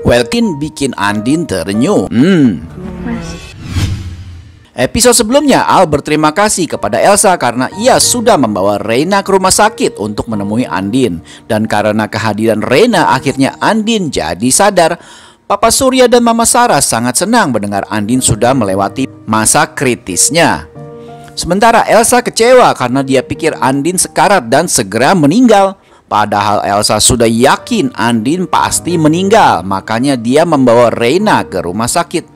Welkin bikin Andin terenyuh. Mas. Episode sebelumnya, Al berterima kasih kepada Elsa karena ia sudah membawa Reina ke rumah sakit untuk menemui Andin. Dan karena kehadiran Reina, akhirnya Andin jadi sadar. Papa Surya dan Mama Sarah sangat senang mendengar Andin sudah melewati masa kritisnya. Sementara Elsa kecewa karena dia pikir Andin sekarat dan segera meninggal. Padahal Elsa sudah yakin Andin pasti meninggal, makanya dia membawa Reina ke rumah sakit.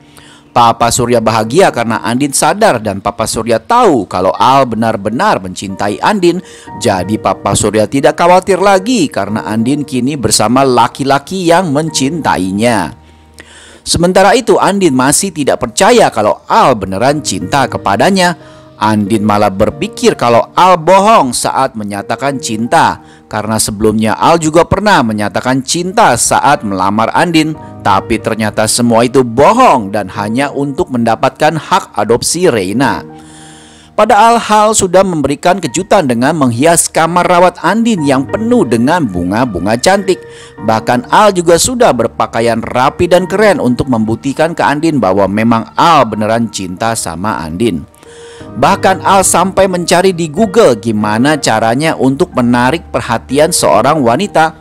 Papa Surya bahagia karena Andin sadar dan Papa Surya tahu kalau Al benar-benar mencintai Andin. Jadi Papa Surya tidak khawatir lagi karena Andin kini bersama laki-laki yang mencintainya. Sementara itu Andin masih tidak percaya kalau Al beneran cinta kepadanya. Andin malah berpikir kalau Al bohong saat menyatakan cinta. Karena sebelumnya Al juga pernah menyatakan cinta saat melamar Andin. Tapi ternyata semua itu bohong dan hanya untuk mendapatkan hak adopsi Reina. Padahal Al sudah memberikan kejutan dengan menghias kamar rawat Andin yang penuh dengan bunga-bunga cantik. Bahkan Al juga sudah berpakaian rapi dan keren untuk membuktikan ke Andin bahwa memang Al beneran cinta sama Andin. Bahkan Al sampai mencari di Google gimana caranya untuk menarik perhatian seorang wanita.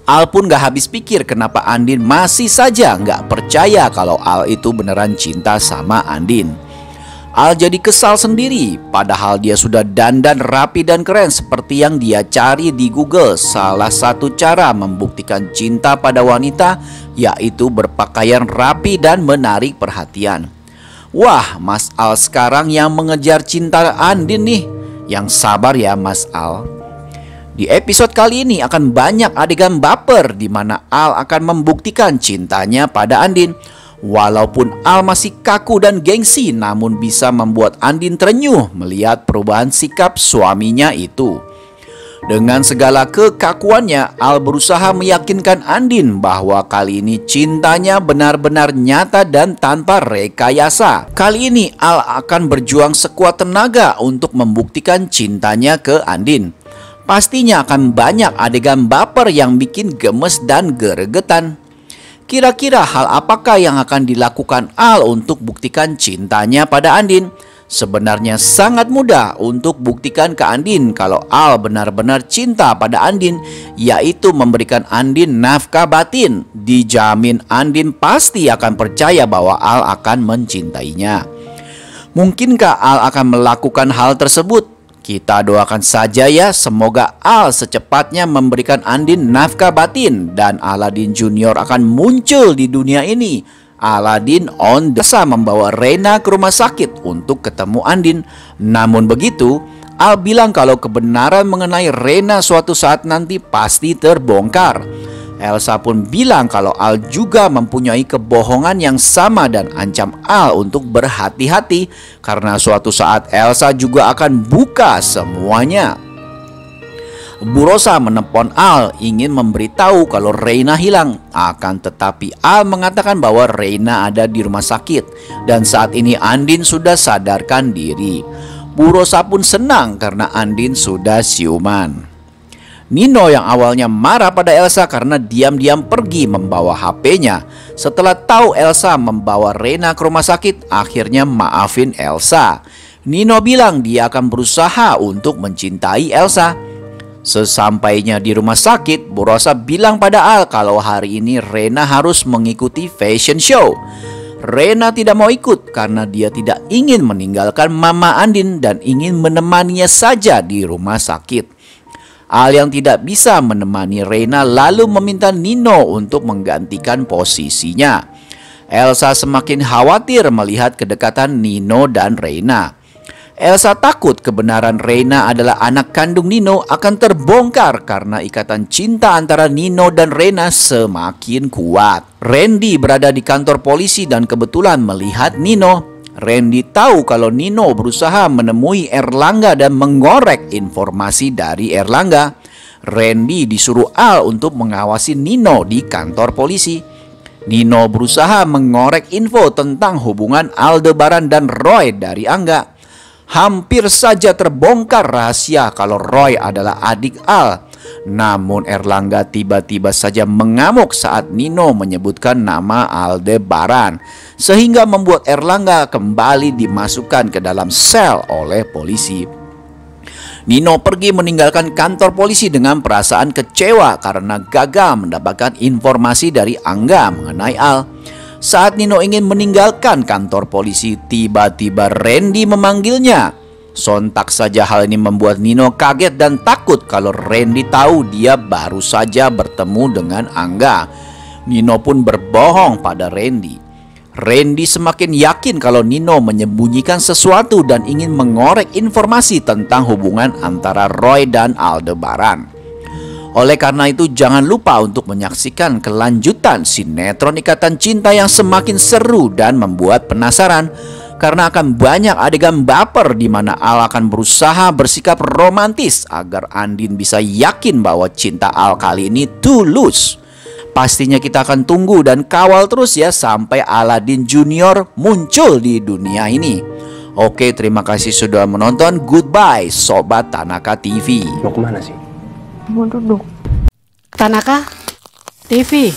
Al pun gak habis pikir kenapa Andin masih saja gak percaya kalau Al itu beneran cinta sama Andin. Al jadi kesal sendiri, padahal dia sudah dandan rapi dan keren seperti yang dia cari di Google. Salah satu cara membuktikan cinta pada wanita yaitu berpakaian rapi dan menarik perhatian. Wah, Mas Al sekarang yang mengejar cinta Andin nih. Yang sabar ya Mas Al. Di episode kali ini akan banyak adegan baper di mana Al akan membuktikan cintanya pada Andin. Walaupun Al masih kaku dan gengsi, namun bisa membuat Andin terenyuh melihat perubahan sikap suaminya itu. Dengan segala kekakuannya, Al berusaha meyakinkan Andin bahwa kali ini cintanya benar-benar nyata dan tanpa rekayasa. Kali ini Al akan berjuang sekuat tenaga untuk membuktikan cintanya ke Andin. Pastinya akan banyak adegan baper yang bikin gemes dan gregetan. Kira-kira hal apakah yang akan dilakukan Al untuk buktikan cintanya pada Andin? Sebenarnya sangat mudah untuk buktikan ke Andin kalau Al benar-benar cinta pada Andin, yaitu memberikan Andin nafkah batin. Dijamin Andin pasti akan percaya bahwa Al akan mencintainya. Mungkinkah Al akan melakukan hal tersebut? Kita doakan saja ya, semoga Al secepatnya memberikan Andin nafkah batin dan Aladin Junior akan muncul di dunia ini. Aladin on the membawa Reina ke rumah sakit untuk ketemu Andin. Namun begitu, Al bilang kalau kebenaran mengenai Reina suatu saat nanti pasti terbongkar. Elsa pun bilang kalau Al juga mempunyai kebohongan yang sama dan ancam Al untuk berhati-hati karena suatu saat Elsa juga akan buka semuanya. Bu Rosa menelpon Al ingin memberitahu kalau Reina hilang. Akan tetapi Al mengatakan bahwa Reina ada di rumah sakit dan saat ini Andin sudah sadarkan diri. Bu Rosa pun senang karena Andin sudah siuman. Nino yang awalnya marah pada Elsa karena diam-diam pergi membawa HP-nya. Setelah tahu Elsa membawa Reina ke rumah sakit, akhirnya maafin Elsa. Nino bilang dia akan berusaha untuk mencintai Elsa. Sesampainya di rumah sakit, Bu Rosa bilang pada Al kalau hari ini Reina harus mengikuti fashion show. Reina tidak mau ikut karena dia tidak ingin meninggalkan Mama Andin dan ingin menemaninya saja di rumah sakit. Al yang tidak bisa menemani Reina lalu meminta Nino untuk menggantikan posisinya. Elsa semakin khawatir melihat kedekatan Nino dan Reina. Elsa takut kebenaran Reina adalah anak kandung Nino akan terbongkar karena ikatan cinta antara Nino dan Reina semakin kuat. Randy berada di kantor polisi dan kebetulan melihat Nino. Randy tahu kalau Nino berusaha menemui Erlangga dan mengorek informasi dari Erlangga. Randy disuruh Al untuk mengawasi Nino di kantor polisi. Nino berusaha mengorek info tentang hubungan Aldebaran dan Roy dari Angga. Hampir saja terbongkar rahasia kalau Roy adalah adik Al. Namun Erlangga tiba-tiba saja mengamuk saat Nino menyebutkan nama Aldebaran, sehingga membuat Erlangga kembali dimasukkan ke dalam sel oleh polisi. Nino pergi meninggalkan kantor polisi dengan perasaan kecewa karena gagal mendapatkan informasi dari Angga mengenai Al. Saat Nino ingin meninggalkan kantor polisi, tiba-tiba Randy memanggilnya. Sontak saja hal ini membuat Nino kaget dan takut kalau Randy tahu dia baru saja bertemu dengan Angga. Nino pun berbohong pada Randy. Randy semakin yakin kalau Nino menyembunyikan sesuatu dan ingin mengorek informasi tentang hubungan antara Roy dan Aldebaran. Oleh karena itu, jangan lupa untuk menyaksikan kelanjutan sinetron Ikatan Cinta yang semakin seru dan membuat penasaran, karena akan banyak adegan baper di mana Al akan berusaha bersikap romantis agar Andin bisa yakin bahwa cinta Al kali ini tulus. Pastinya kita akan tunggu dan kawal terus ya sampai Aladin Junior muncul di dunia ini. Oke, terima kasih sudah menonton. Goodbye Sobat Tanaka TV. Mau kemana sih? Mau duduk. Tanaka TV.